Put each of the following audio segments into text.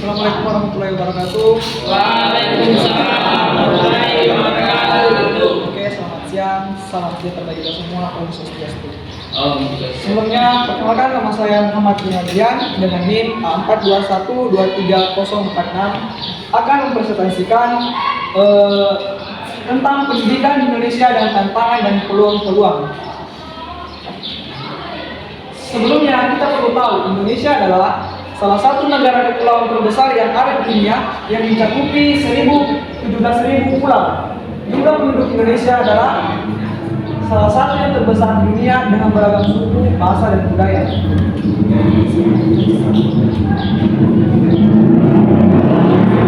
Assalamualaikum warahmatullahi wabarakatuh. Waalaikumsalam warahmatullahi wabarakatuh. Oke, selamat siang. Salam sejahtera bagi kita semua. Om Swastiastu. Sebelumnya, Perkenalkan, nama saya Muhammad bin Adrian dengan NIM A42123046 akan mempresentasikan tentang pendidikan di Indonesia dan tantangan dan peluang-peluang. Sebelumnya kita perlu tahu Indonesia adalah salah satu negara kepulauan terbesar yang ada di dunia yang mencakupi 17.000 pulau. Jumlah penduduk Indonesia adalah salah satu yang terbesar di dunia dengan beragam suku, bahasa, dan budaya.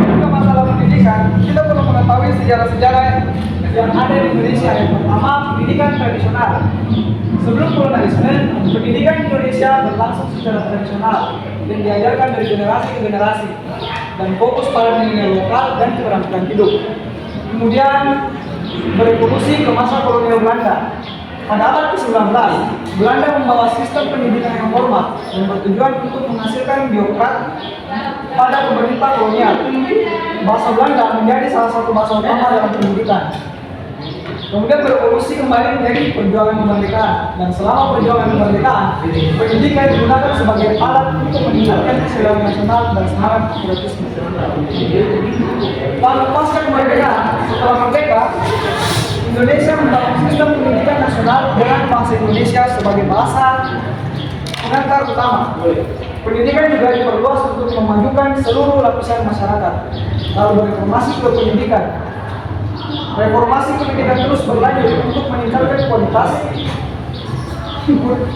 Jika masalah pendidikan, kita perlu mengetahui sejarah-sejarah yang ada di Indonesia. Yang pertama, pendidikan tradisional. Sebelum kolonialisme, pendidikan Indonesia berlangsung secara tradisional dan diajarkan dari generasi ke generasi dan fokus pada nilai lokal dan keterampilan hidup. Kemudian berevolusi ke masa kolonial Belanda. Pada abad ke-19, Belanda membawa sistem pendidikan yang formal dan bertujuan untuk menghasilkan birokrat pada pemerintah kolonial. Bahasa Belanda menjadi salah satu bahasa utama dalam pendidikan. Kemudian berevolusi kembali menjadi perjuangan kemerdekaan, dan selama perjuangan kemerdekaan, pendidikan digunakan sebagai alat untuk meningkatkan kesadaran nasional dan semangat patriotisme. Lalu pasca kemerdekaan, setelah merdeka, Indonesia membangun sistem pendidikan nasional dengan bahasa Indonesia sebagai bahasa pengantar utama. Pendidikan juga diperluas untuk memajukan seluruh lapisan masyarakat. Lalu bereformasi ke pendidikan. Reformasi pendidikan terus berlanjut untuk meningkatkan kualitas,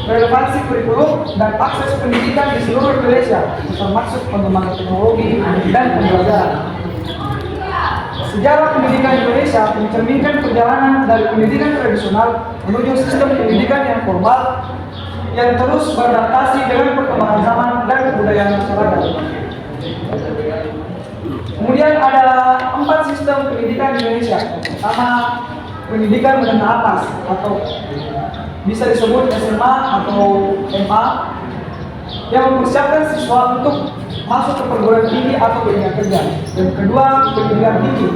relevansi kurikulum, dan akses pendidikan di seluruh Indonesia, termasuk pengembangan teknologi dan pembelajaran. Sejarah pendidikan Indonesia mencerminkan perjalanan dari pendidikan tradisional menuju sistem pendidikan yang formal yang terus beradaptasi dengan perkembangan zaman dan kebudayaan masyarakat. Kemudian ada 4 sistem pendidikan di Indonesia. Pertama, pendidikan menengah atas atau bisa disebut SMA atau MA yang mempersiapkan siswa untuk masuk ke perguruan tinggi atau dunia kerja. Dan kedua, pendidikan tinggi.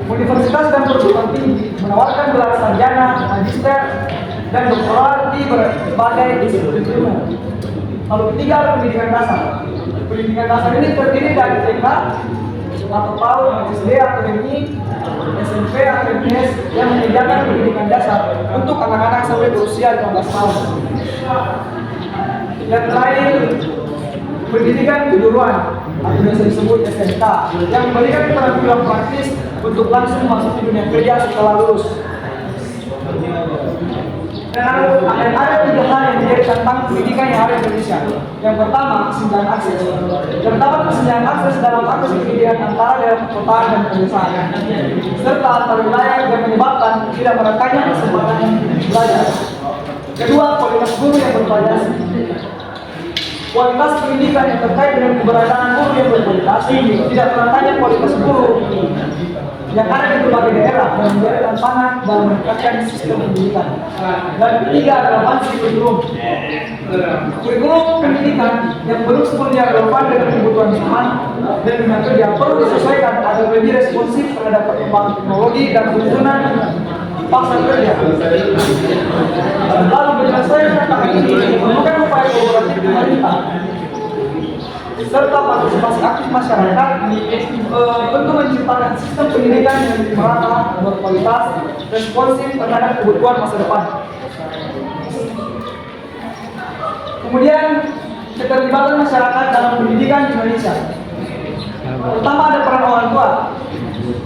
Universitas dan perguruan tinggi menawarkan gelar sarjana, magister, dan doktoral di berbagai institusi ilmu. Lalu ketiga, pendidikan dasar. Pendidikan dasar ini terdiri dari TK atau PAUD, SD atau MI, SMP atau MTS yang menyediakan pendidikan dasar untuk anak-anak sampai berusia 15 tahun. Yang terakhir, pendidikan kejuruan atau biasa disebut SMK yang memberikan keterampilan praktis untuk langsung masuk ke dunia kerja setelah lulus. Dan ada 3 hal yang menjadi tentang pendidikan yang ada di Indonesia. Yang pertama, kesenjangan akses. Terdapat kesenjangan akses dalam akses pendidikan antara daerah perkotaan dan pedesaan, serta antar wilayah yang menyebabkan tidak meratanya kesempatan belajar. Kedua, kualitas guru yang bervariasi. Kualitas pendidikan yang terkait dengan keberadaan guru yang berkualitas tidak meratanya kualitas guru yang ada di berbagai daerah dan menjadi tantangan dalam meningkatkan sistem pendidikan. Dan ketiga, relevansi kurikulum. Kurikulum pendidikan yang belum sepenuhnya relevan dengan kebutuhan zaman dan dunia kerja perlu disesuaikan agar lebih responsif terhadap perkembangan teknologi dan tuntunan pasar kerja. Lalu penyelesaian tantangan ini memerlukan upaya kolaboratif pemerintah serta partisipasi aktif masyarakat untuk menciptakan sistem pendidikan yang merata, berkualitas, responsif terhadap kebutuhan masa depan. Kemudian, keterlibatan masyarakat dalam pendidikan di Indonesia. Pertama, ada peran orang tua.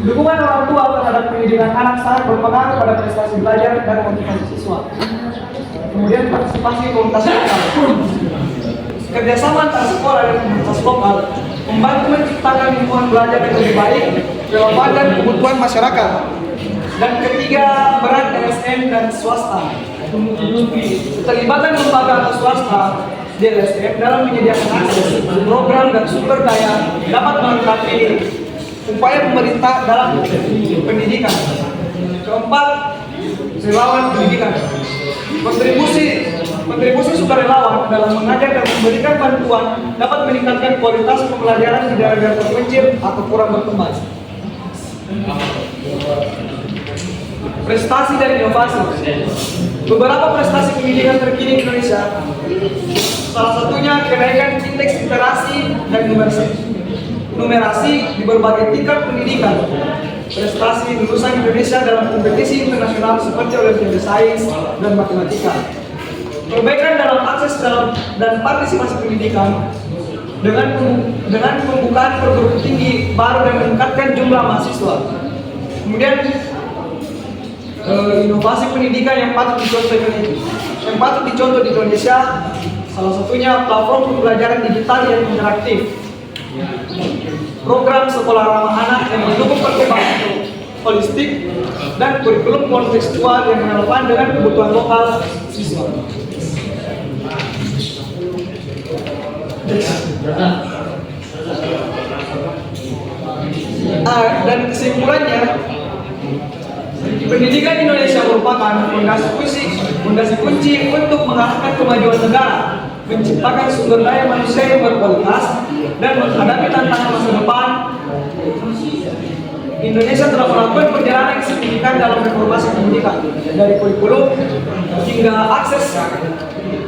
Dukungan orang tua terhadap pendidikan anak sangat berpengaruh pada prestasi belajar dan motivasi siswa. Kemudian, partisipasi komunitas lokal. Kerjasama antar sekolah dan komunitas lokal membantu menciptakan lingkungan belajar yang lebih baik, relevan dan kebutuhan masyarakat. Dan ketiga, peran LSM dan swasta. Keterlibatan lembaga atau swasta di LSM dalam menyediakan akses, program dan sumber daya dapat melengkapi upaya pemerintah dalam pendidikan. Keempat, relawan pendidikan. Kontribusi Kontribusi sukarelawan dalam mengajar dan memberikan bantuan dapat meningkatkan kualitas pembelajaran di daerah terpencil atau kurang berkembang. Prestasi dan inovasi. Beberapa prestasi pendidikan terkini di Indonesia, salah satunya kenaikan indeks literasi dan numerasi di berbagai tingkat pendidikan. Prestasi lulusan Indonesia dalam kompetisi internasional seperti Olimpiade Sains dan Matematika. Perbaikan dalam akses dan partisipasi pendidikan dengan pembukaan perguruan tinggi baru dan meningkatkan jumlah mahasiswa. Kemudian inovasi pendidikan yang patut dicontoh di Indonesia, salah satunya platform pembelajaran digital yang interaktif, program sekolah ramah anak yang mendukung perkembangan holistik, dan kurikulum kontekstual yang relevan dengan kebutuhan lokal siswa. Dan kesimpulannya, pendidikan Indonesia merupakan fondasi kunci untuk mengarahkan kemajuan negara, menciptakan sumber daya manusia yang berkualitas, dan menghadapi tantangan masa depan. Indonesia telah melakukan perjalanan yang signifikan dalam reformasi pendidikan, dari kurikulum hingga akses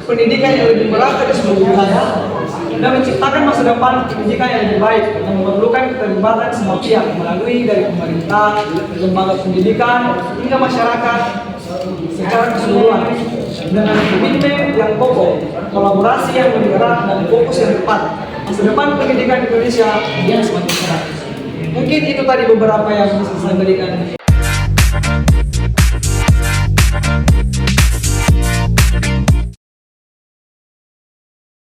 pendidikan yang lebih merata di seluruh wilayah, dan menciptakan masa depan pendidikan yang lebih baik yang memerlukan keterlibatan semua pihak melalui dari pemerintah, lembaga pendidikan, hingga masyarakat secara keseluruhan, dengan komitmen yang kokoh, kolaborasi yang lebih erat, dan fokus yang tepat. Masa depan pendidikan Indonesia yang semakin cerah. Mungkin itu tadi beberapa yang bisa saya berikan.